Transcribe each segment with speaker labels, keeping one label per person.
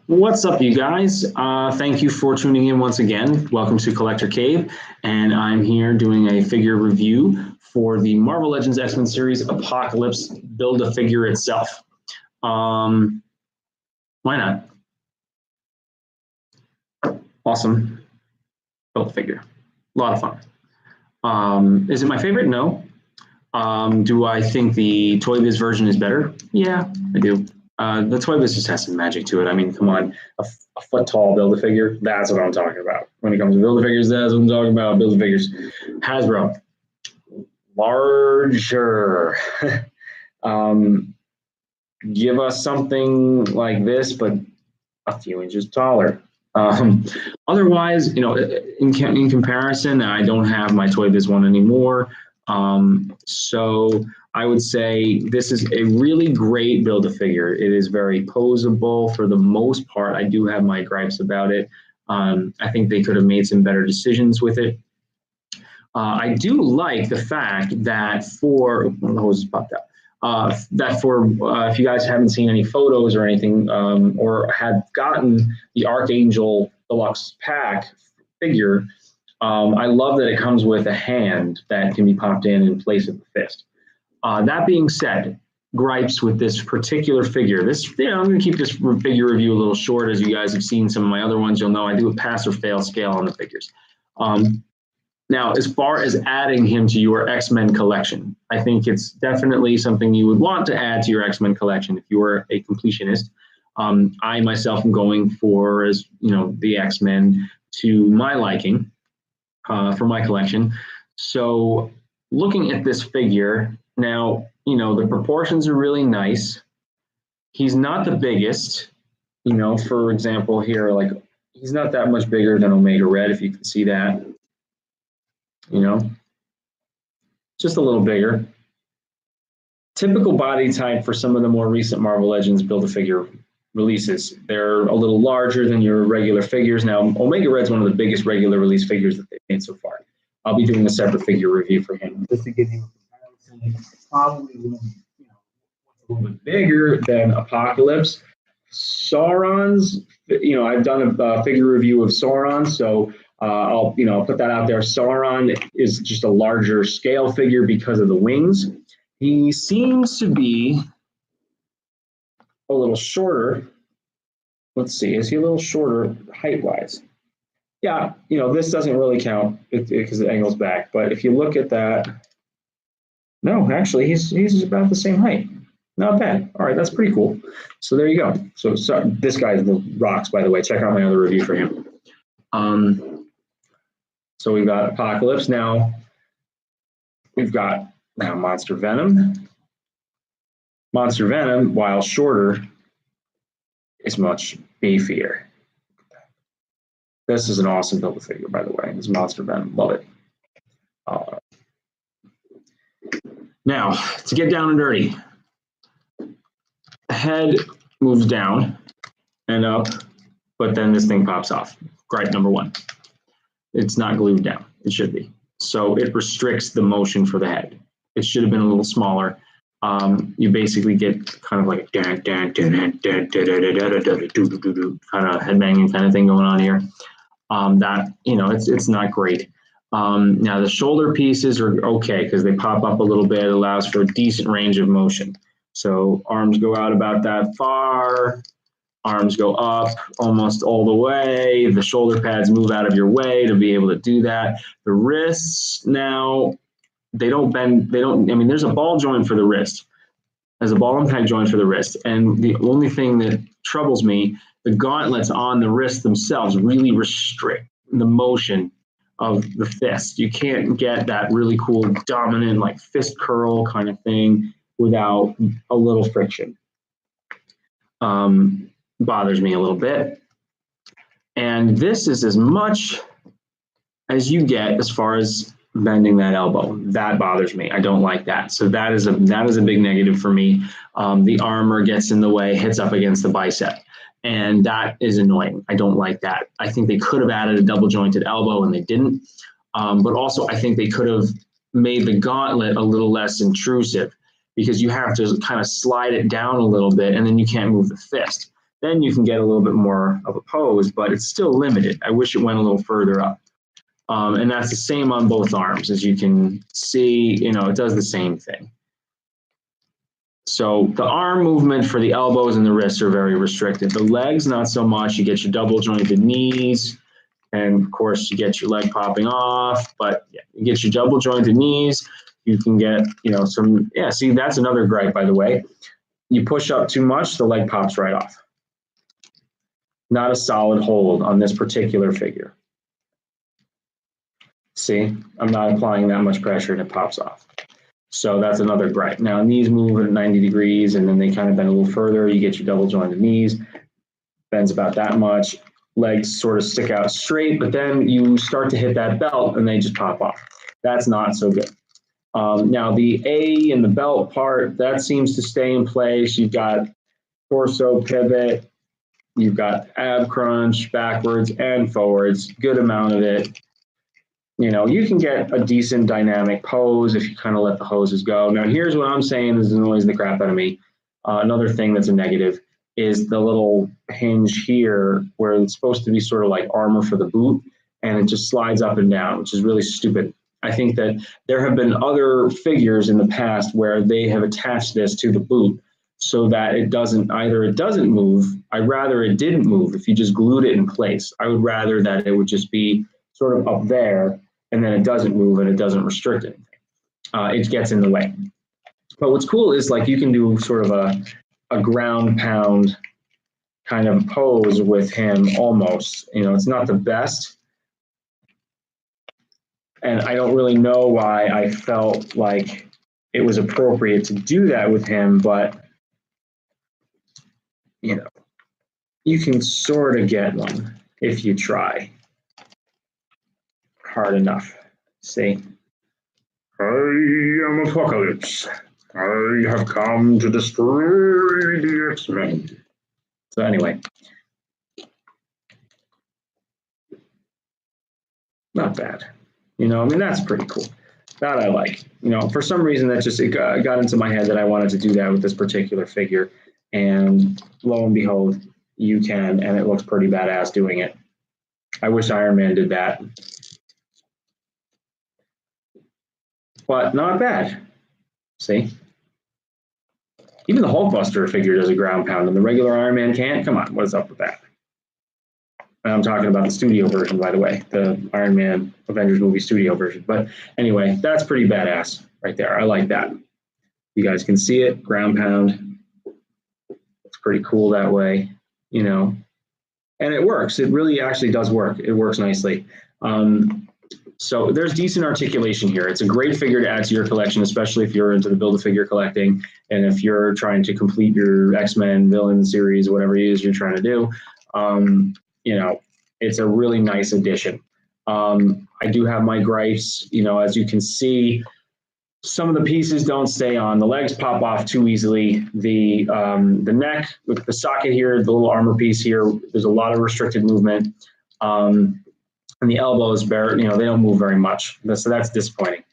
Speaker 1: What's up, you guys? Thank you for tuning in once again. Welcome to Collector Cave, and I'm here doing a figure review for the Marvel Legends X-Men series Apocalypse Build-A-Figure itself. Why not? Awesome Build-A-Figure. A lot of fun. Is it my favorite? No. Do I think the Toy Biz version is better? Yeah, I do. The Toy Biz just has some magic to it. I mean, come on, a foot tall Build-A-Figure, that's what I'm talking about. When it comes to Build-A-Figures, that's what I'm talking about. Build-A-Figures. Hasbro, larger. Give us something like this, but a few inches taller. Otherwise, in comparison, I don't have my Toy Biz one anymore. So I would say this is a really great Build-A-Figure. It is very posable for the most part. I do have my gripes about it. I think they could have made some better decisions with it. I do like the fact that the hose popped out. If you guys haven't seen any photos or anything, or had gotten the Archangel Deluxe pack figure, I love that it comes with a hand that can be popped in place of the fist. That being said, gripes with this particular figure. I'm going to keep this figure review a little short. As you guys have seen some of my other ones, you'll know I do a pass or fail scale on the figures. Now, as far as adding him to your X-Men collection, I think it's definitely something you would want to add to your X-Men collection if you were a completionist. I myself am going for, the X-Men to my liking for my collection. So looking at this figure, now, the proportions are really nice. He's not the biggest, for example, here, he's not that much bigger than Omega Red, if you can see that. Just a little bigger. Typical body type for some of the more recent Marvel Legends Build-A-Figure releases. They're a little larger than your regular figures. Now, Omega Red's one of the biggest regular release figures that they've made so far. I'll be doing a separate figure review for him. Just to give you a comparison, probably a little bit bigger than Apocalypse. Sauron's, I've done a figure review of Sauron, so I'll put that out there. Sauron is just a larger scale figure because of the wings. He seems to be a little shorter. Let's see, is he a little shorter height-wise? Yeah, this doesn't really count because it angles back. But if you look at that, no, actually, he's about the same height. Not bad. All right, that's pretty cool. So there you go. So this guy's the rocks, by the way. Check out my other review for him. So we've got Apocalypse. Now we've got Monster Venom. Monster Venom, while shorter, is much beefier. This is an awesome Build-A-Figure, by the way. This Monster Venom. Love it. Now, to get down and dirty, the head moves down and up, but then this thing pops off. Gripe number one. It's not glued down. It should be. So it restricts the motion for the head. It should have been a little smaller. You basically get kind of like a kind of headbanging kind of thing going on here. It's not great. Now the shoulder pieces are okay because they pop up a little bit. It allows for a decent range of motion. So arms go out about that far. Arms go up almost all the way. The shoulder pads move out of your way to be able to do that. The wrists now, they don't bend. There's a ball joint for the wrist. There's a ball and peg joint for the wrist. And the only thing that troubles me, the gauntlets on the wrist themselves really restrict the motion of the fist. You can't get that really cool dominant fist curl kind of thing without a little friction. Bothers me a little bit. And this is as much as you get as far as bending that elbow. That bothers me. I don't like that. So that is a big negative for me. The armor gets in the way, hits up against the bicep. And that is annoying. I don't like that. I think they could have added a double jointed elbow and they didn't. But also I think they could have made the gauntlet a little less intrusive because you have to kind of slide it down a little bit and then you can't move the fist. then you can get a little bit more of a pose, but it's still limited. I wish it went a little further up. And that's the same on both arms. As you can see, you know, it does the same thing. So the arm movement for the elbows and the wrists are very restricted. The legs, not so much. You get your double jointed knees, and of course you get your leg popping off, but yeah, you get your double jointed knees. You can get, you know, some, yeah, see, that's another gripe, by the way. You push up too much, the leg pops right off. Not a solid hold on this particular figure. See, I'm not applying that much pressure and it pops off. So that's another gripe. Now knees move at 90 degrees and then they kind of bend a little further. You get your double jointed knees, bends about that much. Legs sort of stick out straight, but then you start to hit that belt and they just pop off. That's not so good. Now the A and the belt part, that seems to stay in place. You've got torso pivot, you've got ab crunch backwards and forwards, good amount of it. You know, you can get a decent dynamic pose if you kind of let the hoses go. Now, here's what I'm saying, this annoys the crap out of me. Another thing that's a negative is the little hinge here where it's supposed to be sort of like armor for the boot, and it just slides up and down, which is really stupid. I think that there have been other figures in the past where they have attached this to the boot so that it doesn't, either it doesn't move. I'd rather it didn't move if you just glued it in place. I would rather that it would just be sort of up there and then it doesn't move and it doesn't restrict anything. It gets in the way. But what's cool is like you can do sort of a ground pound kind of pose with him almost. You know, it's not the best. And I don't really know why I felt like it was appropriate to do that with him, but you know, you can sort of get one if you try hard enough. See? I am Apocalypse. I have come to destroy the X-Men. So anyway. Not bad. You know, I mean, that's pretty cool. That I like. You know, for some reason that just it got into my head that I wanted to do that with this particular figure. And lo and behold, you can, and it looks pretty badass doing it. I wish Iron Man did that. But not bad. See? Even the Hulkbuster figure does a ground pound, and the regular Iron Man can't? Come on, what is up with that? And I'm talking about the studio version, by the way, the Iron Man Avengers movie studio version. But anyway, that's pretty badass right there. I like that. You guys can see it, ground pound. It's pretty cool that way, you know. And it works. It really actually does work. It works nicely. So there's decent articulation here. It's a great figure to add to your collection, especially if you're into the Build-A-Figure collecting and if you're trying to complete your X-Men villain series, whatever it is you're trying to do. You know, it's a really nice addition. I do have my gripes. You know, as you can see, some of the pieces don't stay on. The legs pop off too easily. The neck with the socket here, the little armor piece here, there's a lot of restricted movement. And the elbows, you know, they don't move very much. So that's disappointing.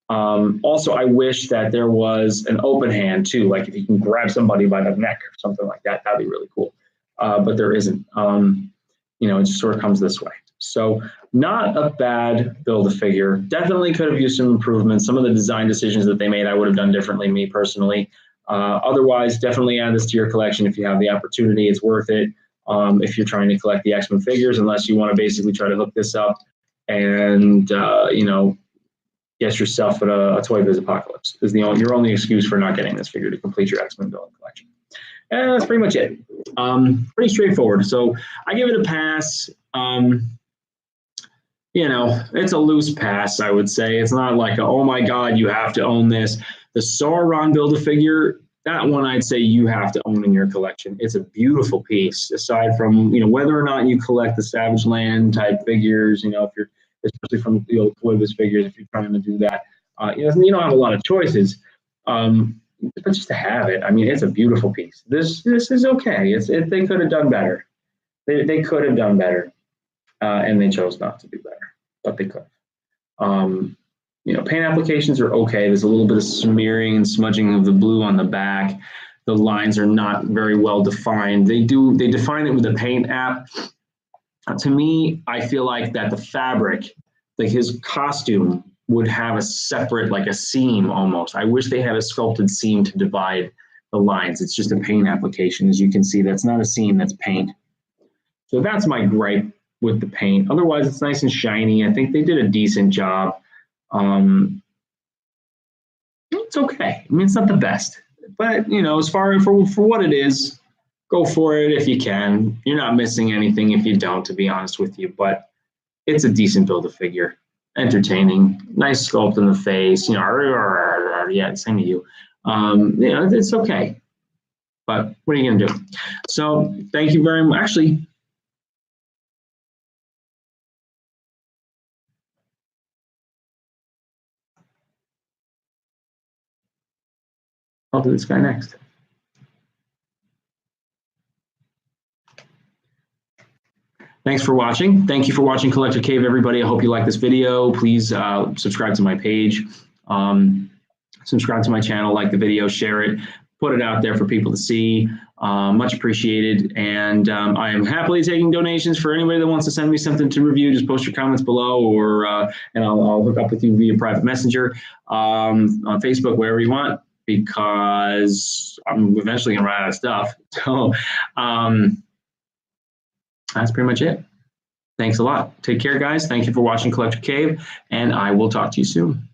Speaker 1: Also, I wish that there was an open hand too, like if you can grab somebody by the neck or something like that, that'd be really cool. But there isn't. You know, it just sort of comes this way. So not a bad Build-A-Figure. Definitely could have used some improvements. Some of the design decisions that they made, I would have done differently, me personally. Otherwise, definitely add this to your collection if you have the opportunity. It's worth it. If you're trying to collect the X-Men figures, unless you want to basically try to hook this up and, you know, get yourself a Toy Biz Apocalypse is your only excuse for not getting this figure to complete your X-Men villain collection. And that's pretty much it. Pretty straightforward. So I give it a pass. You know, it's a loose pass, I would say. It's not like, oh my God, you have to own this. The Sauron Build-A-Figure, that one I'd say you have to own in your collection. It's a beautiful piece, aside from, you know, whether or not you collect the Savage Land type figures, you know, if you're, especially from the old Toy Biz figures, if you're trying to do that, you don't have a lot of choices. But just to have it, I mean, it's a beautiful piece. This is okay. They could have done better. They could have done better, and they chose not to do better, but they could have. You know, paint applications are okay. There's a little bit of smearing and smudging of the blue on the back. the lines are not very well defined. They define it with the paint app. To me, I feel like that the fabric, like his costume, would have a separate, like a seam almost. I wish they had a sculpted seam to divide the lines. It's just a paint application. As you can see, that's not a seam, that's paint. So that's my gripe with the paint. Otherwise, it's nice and shiny. I think they did a decent job. It's okay. I mean, it's not the best, but you know, as far for what it is, go for it if you can. You're not missing anything if you don't, to be honest with you. But it's a decent Build-A-Figure, entertaining, nice sculpt in the face. You know, yeah, same to you. You know, it's okay. But what are you gonna do? So thank you very much. Actually, I'll do this guy next. Thanks for watching. Thank you for watching Collector Cave, everybody. I hope you like this video. Please subscribe to my page, subscribe to my channel, like the video, share it, put it out there for people to see. Much appreciated. And I am happily taking donations for anybody that wants to send me something to review. Just post your comments below, or and I'll hook up with you via private messenger, on Facebook, wherever you want, because I'm eventually gonna run out of stuff. So that's pretty much it. Thanks a lot. Take care, guys. Thank you for watching Collector Cave, and I will talk to you soon.